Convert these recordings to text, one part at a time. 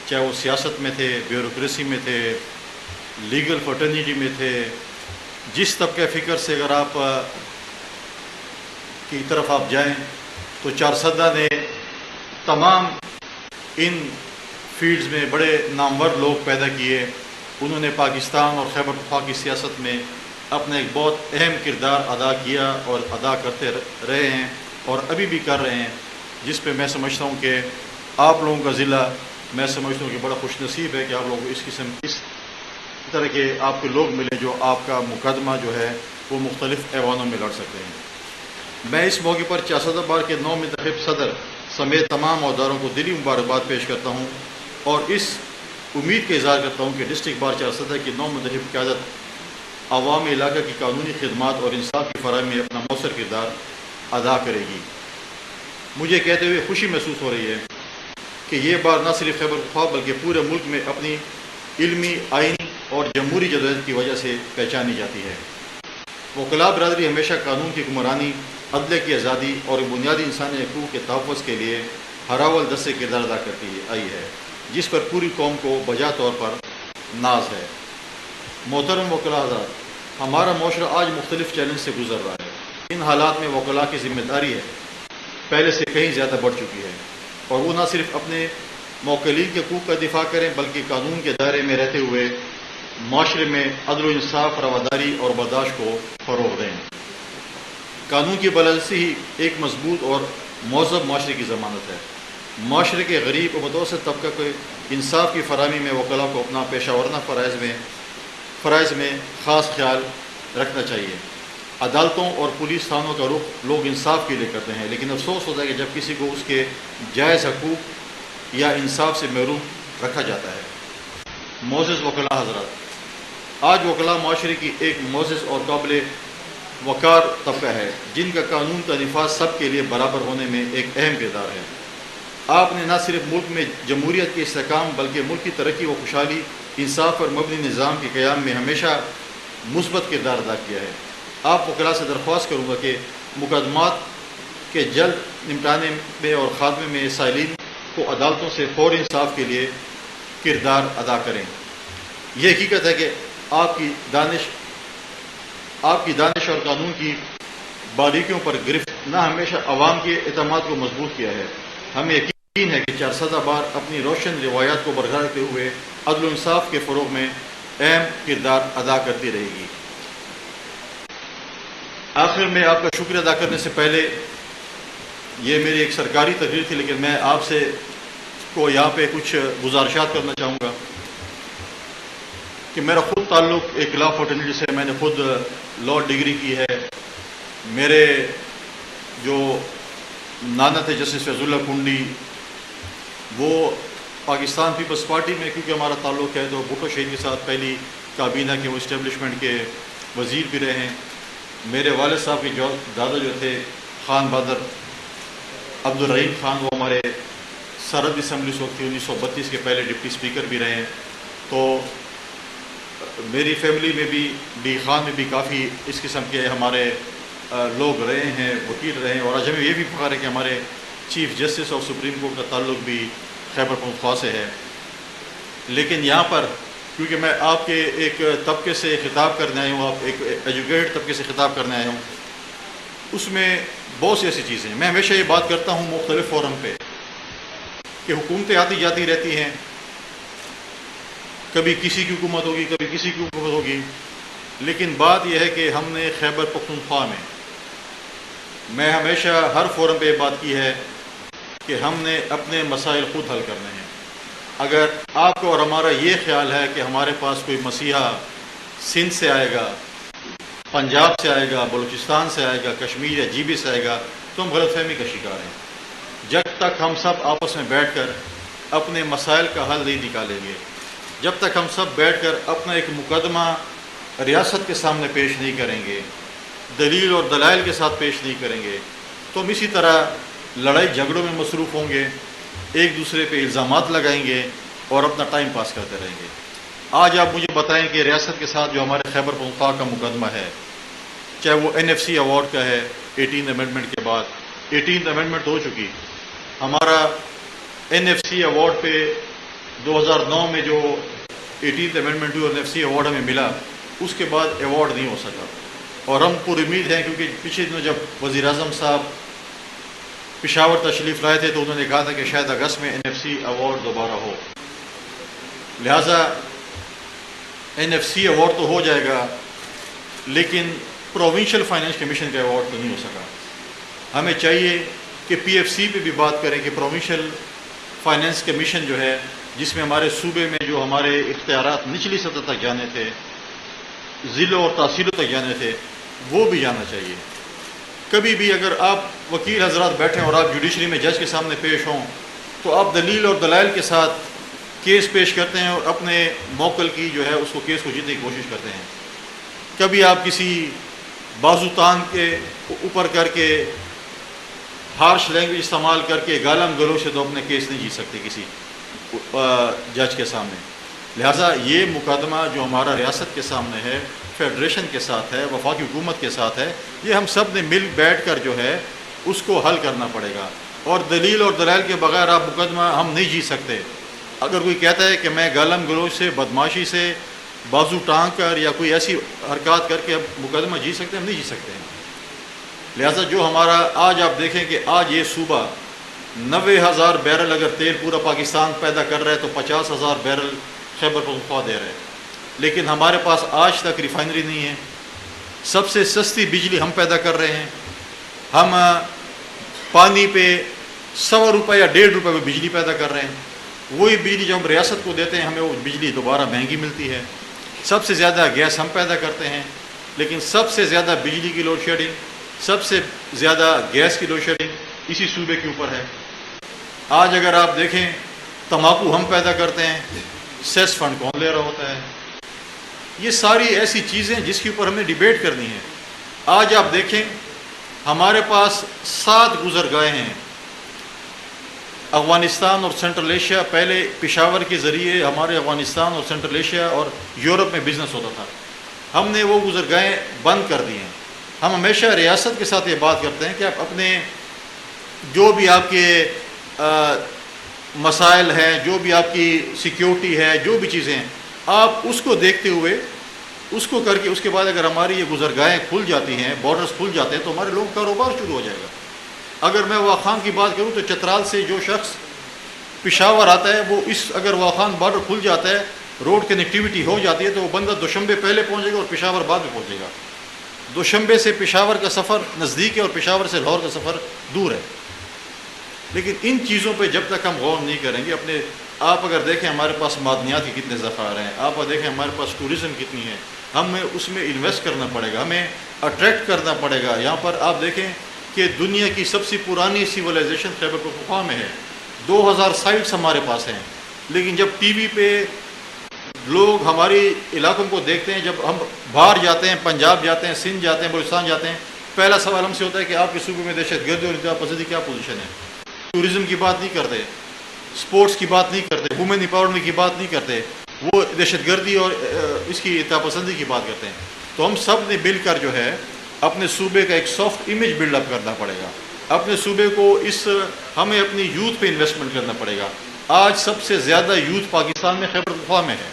چاہے وہ سیاست میں تھے، بیوروکریسی میں تھے، لیگل فرٹرنیٹی میں تھے، جس طبقہ فکر سے اگر آپ کی طرف آپ جائیں تو چارسدہ نے تمام ان فیلڈز میں بڑے نامور لوگ پیدا کیے. انہوں نے پاکستان اور خیبر پختونخوا کی سیاست میں اپنا ایک بہت اہم کردار ادا کیا اور ادا کرتے رہے ہیں اور ابھی بھی کر رہے ہیں، جس پہ میں سمجھتا ہوں کہ آپ لوگوں کا ضلع، میں سمجھتا ہوں کہ بڑا خوش نصیب ہے کہ آپ لوگوں کو اس طرح کے آپ کے لوگ ملے جو آپ کا مقدمہ جو ہے وہ مختلف ایوانوں میں لڑ سکتے ہیں. میں اس موقع پر چارسدہ بار کے نو منتخب صدر سمیت تمام عہدیداروں کو دلی مبارکباد پیش کرتا ہوں اور اس امید کا اظہار کرتا ہوں کہ ڈسٹرکٹ بار چارسدہ کی نو منتخب قیادت عوام علاقہ کی قانونی خدمات اور انصاف کی فراہمی میں اپنا مؤثر کردار ادا کرے گی. مجھے کہتے ہوئے خوشی محسوس ہو رہی ہے کہ یہ بار نہ صرف خیبر پختونخوا بلکہ پورے ملک میں اپنی علمی، آئینی اور جمہوری جدوجہد کی وجہ سے پہچانی جاتی ہے. وکلاء برادری ہمیشہ قانون کی حکمرانی، عدلیہ کی آزادی اور بنیادی انسانی حقوق کے تحفظ کے لیے ہر اول دست سے کردار ادا کرتی آئی ہے، جس پر پوری قوم کو بجا طور پر ناز ہے. محترم وکلاء حضرات، ہمارا معاشرہ آج مختلف چیلنج سے گزر رہا ہے. ان حالات میں وکلاء کی ذمہ داری ہے پہلے سے کہیں زیادہ بڑھ چکی ہے اور وہ نہ صرف اپنے موکلین کے حقوق کا دفاع کریں بلکہ قانون کے دائرے میں رہتے ہوئے معاشرے میں عدل و انصاف، رواداری اور برداشت کو فروغ دیں. قانون کی بالادستی ہی ایک مضبوط اور مہذب معاشرے کی ضمانت ہے. معاشرے کے غریب و متوسط طبقہ کو انصاف کی فراہمی میں وکلاء کو اپنا پیشہ ورانہ فرائض میں خاص خیال رکھنا چاہیے. عدالتوں اور پولیس تھانوں کا رخ لوگ انصاف کے لیے کرتے ہیں، لیکن افسوس ہوتا ہے کہ جب کسی کو اس کے جائز حقوق یا انصاف سے محروم رکھا جاتا ہے. معزز وکلاء حضرات، آج وکلاء معاشرے کی ایک معزز اور قابل وقار طبقہ ہے جن کا قانون کا نفاذ سب کے لیے برابر ہونے میں ایک اہم کردار ہے. آپ نے نہ صرف ملک میں جمہوریت کے استحکام بلکہ ملک کی ترقی و خوشحالی، انصاف پر مبنی نظام کے قیام میں ہمیشہ مثبت کردار ادا کیا ہے. آپ وکلاء سے درخواست کروں گا کہ مقدمات کے جلد نمٹانے میں اور خاتمے میں سائلین کو عدالتوں سے فوری انصاف کے لیے کردار ادا کریں. یہ حقیقت ہے کہ آپ کی دانش اور قانون کی باریکیوں پر گرفت نہ ہمیشہ عوام کے اعتماد کو مضبوط کیا ہے. ہمیں یقین ہے کہ چارسدہ بار اپنی روشن روایات کو برقرار رکھتے ہوئے عدل و انصاف کے فروغ میں اہم کردار ادا کرتی رہے گی. آخر میں آپ کا شکریہ ادا کرنے سے پہلے، یہ میری ایک سرکاری تقریر تھی لیکن میں آپ سے کو یہاں پہ کچھ گزارشات کرنا چاہوں گا کہ میرا خود تعلق ایک لا فرٹرنیٹی سے، میں نے خود لا ڈگری کی ہے. میرے جو نانا تھے جسٹس فیض اللہ کنڈی، وہ پاکستان پیپلز پارٹی میں کیونکہ ہمارا تعلق ہے تو بھٹو شہید کے ساتھ پہلی کابینہ کے وہ اسٹیبلشمنٹ کے وزیر بھی رہے ہیں. میرے والد صاحب کے دادا جو تھے خان بہادر عبدالرحیم خان، وہ ہمارے سرحد اسمبلی سے وقت 1932 کے پہلے ڈپٹی اسپیکر بھی رہے ہیں. تو میری فیملی میں بھی ڈی خان میں بھی کافی اس قسم کے ہمارے لوگ رہے ہیں، وکیل رہے ہیں، اور آج ہمیں یہ بھی فخر ہے کہ ہمارے chief justice of supreme court کا تعلق بھی خیبر پختونخوا سے ہے. لیکن یہاں پر کیونکہ میں آپ کے ایک طبقے سے خطاب کرنے آیا ہوں، آپ ایک ایجوکیٹڈ طبقے سے خطاب کرنے آیا ہوں، اس میں بہت سی ایسی چیزیں ہیں. میں ہمیشہ یہ بات کرتا ہوں مختلف فورم پہ کہ حکومتیں آتی جاتی رہتی ہیں، کبھی کسی کی حکومت ہوگی، کبھی کسی کی حکومت ہوگی، لیکن بات یہ ہے کہ ہم نے خیبر پختونخوا میں ہمیشہ ہر فورم پہ یہ بات کی ہے کہ ہم نے اپنے مسائل خود حل کرنے ہیں. اگر آپ کو اور ہمارا یہ خیال ہے کہ ہمارے پاس کوئی مسیحا سندھ سے آئے گا، پنجاب سے آئے گا، بلوچستان سے آئے گا، کشمیر یا جی بی سے آئے گا، تو ہم غلط فہمی کا شکار ہیں. جب تک ہم سب آپس میں بیٹھ کر اپنے مسائل کا حل نہیں نکالیں گے، جب تک ہم سب بیٹھ کر اپنا ایک مقدمہ ریاست کے سامنے پیش نہیں کریں گے، دلیل اور دلائل کے ساتھ پیش نہیں کریں گے، تو ہم اسی طرح لڑائی جھگڑوں میں مصروف ہوں گے، ایک دوسرے پہ الزامات لگائیں گے اور اپنا ٹائم پاس کرتے رہیں گے. آج آپ مجھے بتائیں کہ ریاست کے ساتھ جو ہمارے خیبر پختونخوا کا مقدمہ ہے، چاہے وہ NFC ایوارڈ کا ہے 18 امینڈمنٹ کے بعد، 18 امینڈمنٹ ہو چکی، ہمارا NFC ایوارڈ پہ 2009 میں جو 18th امینڈمنٹ ہوئی اور NFC ایوارڈ ہمیں ملا، اس کے بعد ایوارڈ نہیں ہو سکا، اور ہم پر امید ہیں کیونکہ پچھلے دنوں جب وزیر اعظم صاحب پشاور تشریف لائے تھے تو انہوں نے کہا تھا کہ شاید اگست میں NFC ایوارڈ دوبارہ ہو، لہٰذا NFC ایوارڈ تو ہو جائے گا لیکن پروونشل فائنانس کمیشن کا ایوارڈ تو نہیں ہو سکا۔ ہمیں چاہیے کہ PFC پہ بھی بات کریں کہ پروونشل فائنانس کمیشن جو ہے، جس میں ہمارے صوبے میں جو ہمارے اختیارات نچلی سطح تک جانے تھے، ضلعوں اور تحصیلوں تک جانے تھے، وہ بھی جانا چاہیے۔ کبھی بھی اگر آپ وکیل حضرات بیٹھیں اور آپ جوڈیشری میں جج کے سامنے پیش ہوں تو آپ دلیل اور دلائل کے ساتھ کیس پیش کرتے ہیں اور اپنے موکل کی جو ہے اس کو کیس کو جیتنے کی کوشش کرتے ہیں۔ کبھی آپ کسی بازو تان کے اوپر کر کے ہارش لینگویج استعمال کر کے گالم گلوچ سے تو اپنے کیس نہیں جیت سکتے کسی جج کے سامنے۔ لہٰذا یہ مقدمہ جو ہمارا ریاست کے سامنے ہے، فیڈریشن کے ساتھ ہے، وفاقی حکومت کے ساتھ ہے، یہ ہم سب نے مل بیٹھ کر جو ہے اس کو حل کرنا پڑے گا، اور دلیل اور دلائل کے بغیر آپ مقدمہ ہم نہیں جیت سکتے۔ اگر کوئی کہتا ہے کہ میں گالم گلوچ سے، بدماشی سے، بازو ٹانگ کر یا کوئی ایسی حرکات کر کے اب مقدمہ جیت سکتے ہیں، ہم نہیں جیت سکتے ہیں۔ لہٰذا جو ہمارا آج آپ دیکھیں کہ آج یہ صوبہ 90,000 بیرل اگر تیل پورا پاکستان پیدا کر رہا ہے تو 50,000 بیرل خیبر پختونخوا دے رہے ہیں، لیکن ہمارے پاس آج تک ریفائنری نہیں ہے۔ سب سے سستی بجلی ہم پیدا کر رہے ہیں، ہم پانی پہ 100 روپے یا 1.5 روپے میں بجلی پیدا کر رہے ہیں، وہی بجلی جو ہم ریاست کو دیتے ہیں ہمیں وہ بجلی دوبارہ مہنگی ملتی ہے۔ سب سے زیادہ گیس ہم پیدا کرتے ہیں، لیکن سب سے زیادہ بجلی کی لوڈ شیڈنگ، سب سے زیادہ گیس کی لوڈ شیڈنگ اسی صوبے کے اوپر ہے۔ آج اگر آپ دیکھیں تمباکو ہم پیدا کرتے ہیں، سیس فنڈ کون لے رہا ہوتا ہے؟ یہ ساری ایسی چیزیں جس کے اوپر ہمیں ڈیبیٹ کرنی ہے۔ آج آپ دیکھیں ہمارے پاس 7 گزرگاہیں ہیں۔ افغانستان اور سینٹرل ایشیا، پہلے پشاور کے ذریعے ہمارے افغانستان اور سینٹرل ایشیا اور یورپ میں بزنس ہوتا تھا، ہم نے وہ گزرگاہیں بند کر دی ہیں۔ ہم ہمیشہ ریاست کے ساتھ یہ بات کرتے ہیں کہ آپ اپنے جو بھی آپ کے مسائل ہیں، جو بھی آپ کی سیکیورٹی ہے، جو بھی چیزیں ہیں، آپ اس کو دیکھتے ہوئے اس کو کر کے اس کے بعد اگر ہماری یہ گزرگاہیں کھل جاتی ہیں، بارڈرز کھل جاتے ہیں تو ہمارے لوگ کاروبار شروع ہو جائے گا۔ اگر میں واخان کی بات کروں تو چترال سے جو شخص پشاور آتا ہے وہ اگر واخان بارڈر کھل جاتا ہے، روڈ کنیکٹیویٹی ہو جاتی ہے تو وہ بندہ دوشنبے پہلے پہنچے گا اور پشاور بعد میں پہنچے گا۔ دوشنبے سے پشاور کا سفر نزدیک ہے اور پشاور سے لاہور کا سفر دور ہے۔ لیکن ان چیزوں پہ جب تک ہم غور نہیں کریں گے، آپ اگر دیکھیں ہمارے پاس معدنیات کے کتنے ذخائر ہیں، آپ دیکھیں ہمارے پاس ٹورزم کتنی ہے، ہمیں اس میں انویسٹ کرنا پڑے گا، ہمیں اٹریکٹ کرنا پڑے گا۔ یہاں پر آپ دیکھیں کہ دنیا کی سب سے پرانی سیولائزیشن خیبر پختونخوا میں ہے، 2000 سائٹس ہمارے پاس ہیں، لیکن جب ٹی وی پہ لوگ ہماری علاقوں کو دیکھتے ہیں، جب ہم باہر جاتے ہیں، پنجاب جاتے ہیں، سندھ جاتے ہیں، بلوچستان جاتے ہیں، پہلا سوال ہم سے ہوتا ہے کہ آپ کے صوبے میں دہشت گردی اور انتہا پسندی کیا پوزیشن ہے؟ ٹورزم کی بات نہیں کرتے، سپورٹس کی بات نہیں کرتے، وومن امپاورمنٹ کی بات نہیں کرتے، وہ دہشت گردی اور اس کی انتہا پسندی کی بات کرتے ہیں۔ تو ہم سب نے مل کر جو ہے اپنے صوبے کا ایک سافٹ امیج بلڈ اپ کرنا پڑے گا، اپنے صوبے کو ہمیں اپنی یوتھ پہ انویسٹمنٹ کرنا پڑے گا۔ آج سب سے زیادہ یوتھ پاکستان میں خیبر پختونخوا میں ہے،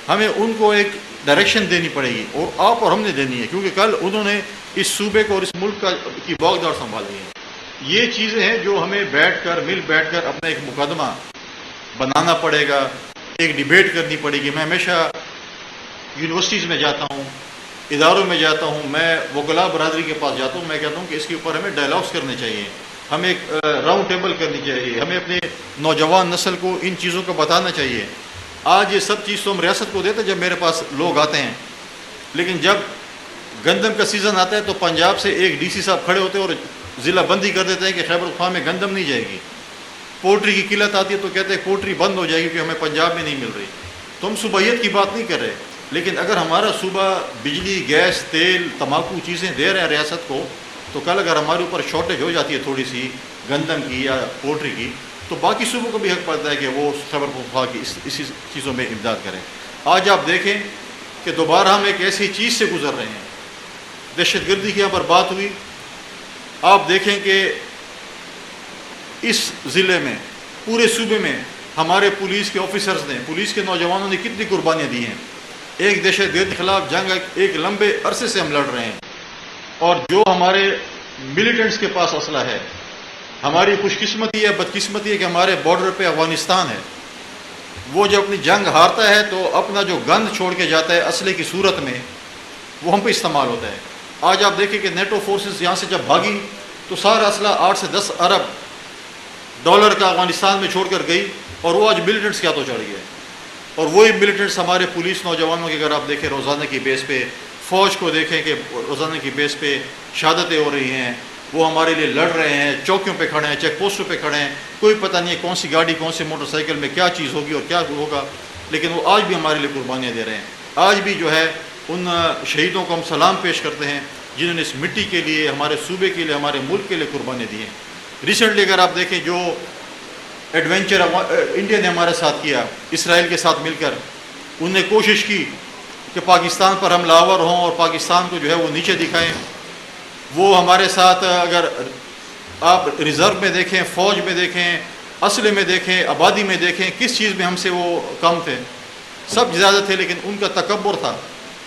ہمیں ان کو ایک ڈائریکشن دینی پڑے گی، اور آپ اور ہم نے دینی ہے، کیونکہ کل انہوں نے اس صوبے کو اور اس ملک کی باغدار سنبھالی ہے۔ یہ چیزیں ہیں جو ہمیں مل بیٹھ کر اپنا ایک مقدمہ بنانا پڑے گا، ایک ڈیبیٹ کرنی پڑے گی۔ میں ہمیشہ یونیورسٹیز میں جاتا ہوں، اداروں میں جاتا ہوں، میں وکلاء برادری کے پاس جاتا ہوں، میں کہتا ہوں کہ اس کے اوپر ہمیں ڈائلاگس کرنے چاہیے، ہمیں ایک راؤنڈ ٹیبل کرنی چاہیے، ہمیں اپنے نوجوان نسل کو ان چیزوں کو بتانا چاہیے۔ آج یہ سب چیز تو ہم ریاست کو دیتے جب میرے پاس لوگ آتے ہیں، لیکن جب گندم کا سیزن آتا ہے تو پنجاب سے ایک ڈی سی صاحب کھڑے ہوتے ہیں اور ضلع بندی کر دیتے ہیں کہ خیبر پختونخوا میں گندم نہیں جائے گی۔ پولٹری کی قلت آتی ہے تو کہتے ہیں پولٹری بند ہو جائے گی کیونکہ ہمیں پنجاب میں نہیں مل رہی۔ تو ہم صوبائیت کی بات نہیں کر رہے، لیکن اگر ہمارا صوبہ بجلی، گیس، تیل، تمباکو چیزیں دے رہے ہیں ریاست کو، تو کل اگر ہمارے اوپر شارٹیج ہو جاتی ہے تھوڑی سی گندم کی یا پولٹری کی، تو باقی صوبوں کو بھی حق پڑتا ہے کہ وہ خیبر پختونخوا کی اسی چیزوں میں امداد کریں۔ آج آپ دیکھیں کہ دوبارہ ہم ایک ایسی چیز سے گزر رہے ہیں، دہشت گردی کی یہاں پر بات ہوئی، آپ دیکھیں کہ اس ضلع میں، پورے صوبے میں ہمارے پولیس کے آفیسرز نے، پولیس کے نوجوانوں نے کتنی قربانیاں دی ہیں. ایک دہشت گردی کے خلاف جنگ ایک لمبے عرصے سے ہم لڑ رہے ہیں، اور جو ہمارے ملیٹنٹس کے پاس اسلحہ ہے، ہماری خوش قسمتی ہے بدقسمتی ہے کہ ہمارے بارڈر پہ افغانستان ہے، وہ جب اپنی جنگ ہارتا ہے تو اپنا جو گند چھوڑ کے جاتا ہے اسلحے کی صورت میں، وہ ہم پہ استعمال ہوتا ہے. آج آپ دیکھیں کہ نیٹو فورسز یہاں سے جب بھاگی تو سارا اسلحہ 8 سے 10 ارب ڈالر کا افغانستان میں چھوڑ کر گئی، اور وہ آج ملیٹنٹس کے ہاتھوں چڑھ گئے. اور وہی ملیٹنٹس ہمارے پولیس نوجوانوں کے، اگر آپ دیکھیں روزانہ کی بیس پہ، فوج کو دیکھیں کہ روزانہ کی بیس پہ شہادتیں ہو رہی ہیں، وہ ہمارے لیے لڑ رہے ہیں، چوکیوں پہ کھڑے ہیں، چیک پوسٹوں پہ کھڑے ہیں. کوئی پتہ نہیں ہے کون سی گاڑی کون سی موٹر سائیکل میں کیا چیز ہوگی اور کیا ہوگا، لیکن وہ آج بھی ہمارے لیے قربانیاں دے رہے ہیں. آج بھی جو ہے ان شہیدوں کو ہم سلام پیش کرتے ہیں جنہوں نے اس مٹی کے لیے، ہمارے صوبے کے لیے، ہمارے ملک کے لیے قربانیاں دی ہیں. ریسنٹلی اگر آپ دیکھیں جو ایڈونچر انڈیا نے ہمارے ساتھ کیا اسرائیل کے ساتھ مل کر، انہوں نے کوشش کی کہ پاکستان پر حملہ آور ہوں اور پاکستان کو جو ہے وہ نیچے دکھائیں. وہ ہمارے ساتھ، اگر آپ ریزرو میں دیکھیں، فوج میں دیکھیں، اسلحے میں دیکھیں، آبادی میں دیکھیں، کس چیز میں ہم سے وہ کم تھے؟ سب زیادہ تھے، لیکن ان کا تکبر تھا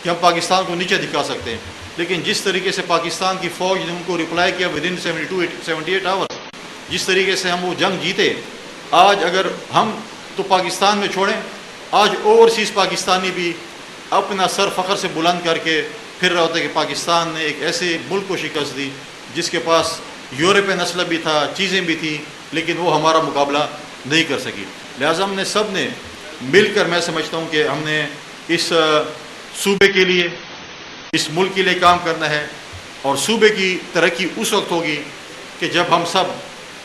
کہ ہم پاکستان کو نیچے دکھا سکتے ہیں. لیکن جس طریقے سے پاکستان کی فوج نے ان کو رپلائی کیا ودن 78 آورس، جس طریقے سے ہم وہ جنگ جیتے، آج اگر ہم تو پاکستان میں چھوڑیں، آج اوورسیز پاکستانی بھی اپنا سر فخر سے بلند کر کے پھر رہا ہوتا ہے کہ پاکستان نے ایک ایسے ملک کو شکست دی جس کے پاس یورپین اسلحہ بھی تھا، چیزیں بھی تھیں، لیکن وہ ہمارا مقابلہ نہیں کر سکی. لہٰذا ہم نے سب نے مل کر، میں سمجھتا ہوں کہ ہم نے اس صوبے کے لیے، اس ملک کے لیے کام کرنا ہے. اور صوبے کی ترقی اس وقت ہوگی کہ جب ہم سب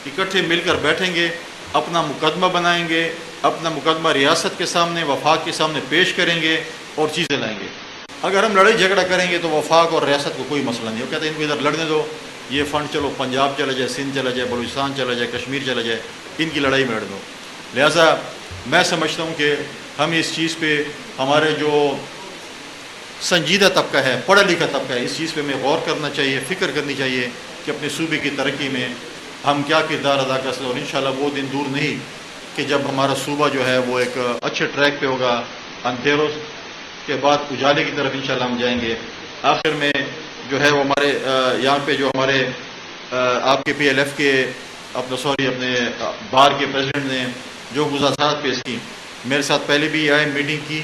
اکٹھے مل کر بیٹھیں گے، اپنا مقدمہ بنائیں گے، اپنا مقدمہ ریاست کے سامنے، وفاق کے سامنے پیش کریں گے اور چیزیں لائیں گے. اگر ہم لڑائی جھگڑا کریں گے تو وفاق اور ریاست کو کوئی مسئلہ نہیں. وہ کہتے ہیں ان کو ادھر لڑنے دو، یہ فنڈ چلو پنجاب چلا جائے، سندھ چلا جائے، بلوچستان چلا جائے، کشمیر چلا جائے، ان کی لڑائی میں لڑ دو. لہٰذا میں سمجھتا ہوں کہ ہم اس چیز پہ، ہمارے جو سنجیدہ طبقہ ہے، پڑھا لکھا طبقہ ہے، اس چیز پہ ہمیں غور کرنا چاہیے، فکر کرنی چاہیے کہ اپنے صوبے کی ترقی میں ہم کیا کردار ادا کر سکتے ہیں. اور انشاءاللہ وہ دن دور نہیں کہ جب ہمارا صوبہ جو ہے وہ ایک اچھے ٹریک پہ ہوگا، اندھیروں کے بعد اجالے کی طرف انشاءاللہ ہم جائیں گے. آخر میں جو ہے وہ ہمارے یہاں پہ جو ہمارے آپ کے PLF کے اپنے بار کے پریزیڈنٹ نے جو گزارشات پیش کی، میرے ساتھ پہلے بھی آئے، میٹنگ کی،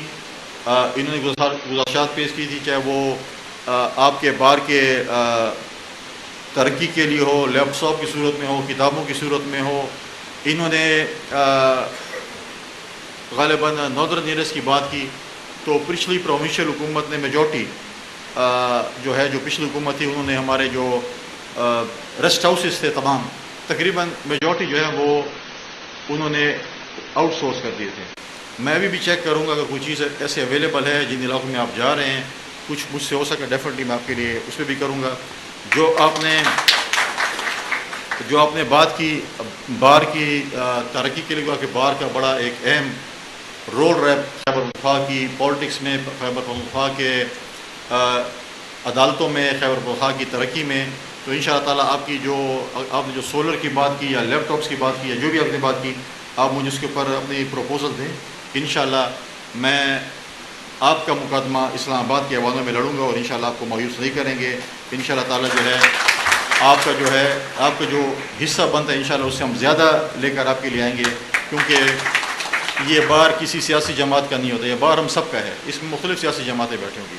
انہوں نے گزارشات پیش کی تھی، چاہے وہ آپ کے بار کے ترقی کے لیے ہو، لیپ ٹاپ کی صورت میں ہو، کتابوں کی صورت میں ہو. انہوں نے غالباً ناردرن ایریاز کی بات کی تو پچھلی پروونشل حکومت نے میجورٹی جو ہے، جو پچھلی حکومت تھی، انہوں نے ہمارے جو ریسٹ ہاؤسز تھے تمام، تقریباً میجورٹی جو ہے وہ انہوں نے آؤٹ سورس کر دیے تھے. میں بھی چیک کروں گا اگر کوئی چیز ایسے اویلیبل ہے جن علاقوں میں آپ جا رہے ہیں، کچھ مجھ سے ہو سکے ڈیفینیٹلی میں آپ کے لیے اس پہ بھی کروں گا. جو آپ نے بات کی بار کی ترقی کے لیے، کہ بار کا بڑا ایک اہم رول رہا ہے خیبر پختونخوا کی پالیٹکس میں، خیبر پختونخوا کے عدالتوں میں، خیبر پختونخوا کی ترقی میں. تو انشاءاللہ تعالیٰ آپ نے جو سولر کی بات کی یا لیپ ٹاپس کی بات کی یا جو بھی آپ نے بات کی، آپ مجھے اس کے اوپر اپنی پروپوزل دیں. انشاءاللہ میں آپ کا مقدمہ اسلام آباد کے عواموں میں لڑوں گا اور انشاءاللہ آپ کو مایوس نہیں کریں گے. انشاءاللہ تعالیٰ جو ہے آپ کا جو حصہ بنتا ہے انشاءاللہ اس سے ہم زیادہ لے کر آپ کے لیے آئیں گے، کیونکہ یہ بار کسی سیاسی جماعت کا نہیں ہوتا، یہ بار ہم سب کا ہے. اس میں مختلف سیاسی جماعتیں بیٹھی ہوں گی.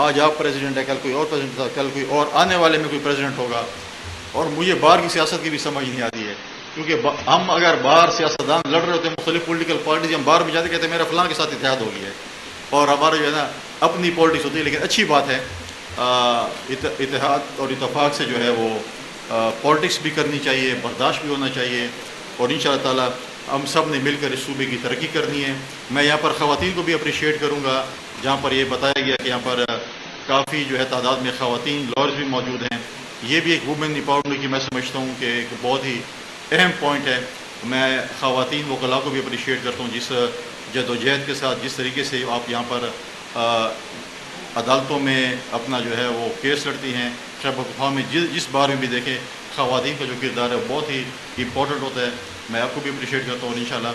آج آپ پریزیڈنٹ ہے، کل کوئی اور پریزیڈنٹ تھا، کل کوئی اور آنے والے میں کوئی پریزیڈنٹ ہوگا. اور مجھے بار کی سیاست کی بھی سمجھ نہیں آتی ہے، کیونکہ ہم اگر باہر سیاستدان لڑ رہے ہوتے ہیں مختلف پولیٹیکل پارٹیز، ہم باہر بھی جاتے کہتے ہیں میرا فلاں کے ساتھ اتحاد ہو گیا ہے، اور ہمارا جو ہے نا اپنی پالیٹکس ہوتی ہے. لیکن اچھی بات ہے، اتحاد اور اتفاق سے جو ہے وہ پالیٹکس بھی کرنی چاہیے، برداشت بھی ہونا چاہیے، اور انشاءاللہ تعالیٰ ہم سب نے مل کر اس صوبے کی ترقی کرنی ہے. میں یہاں پر خواتین کو بھی اپریشیٹ کروں گا، جہاں پر یہ بتایا گیا کہ یہاں پر کافی جو ہے تعداد میں خواتین لائرز بھی موجود ہیں. یہ بھی ایک وومن امپاورمنٹ کی میں سمجھتا ہوں کہ ایک بہت ہی اہم پوائنٹ ہے. میں خواتین وکلاء کو بھی اپریشیٹ کرتا ہوں جس جدوجہد کے ساتھ، جس طریقے سے آپ یہاں پر عدالتوں میں اپنا جو ہے وہ کیس لڑتی ہیں. خیبر پختونخوا میں جس بار میں بھی دیکھیں خواتین کا جو کردار ہے بہت ہی امپورٹنٹ ہوتا ہے. میں آپ کو بھی اپریشیٹ کرتا ہوں اور انشاءاللہ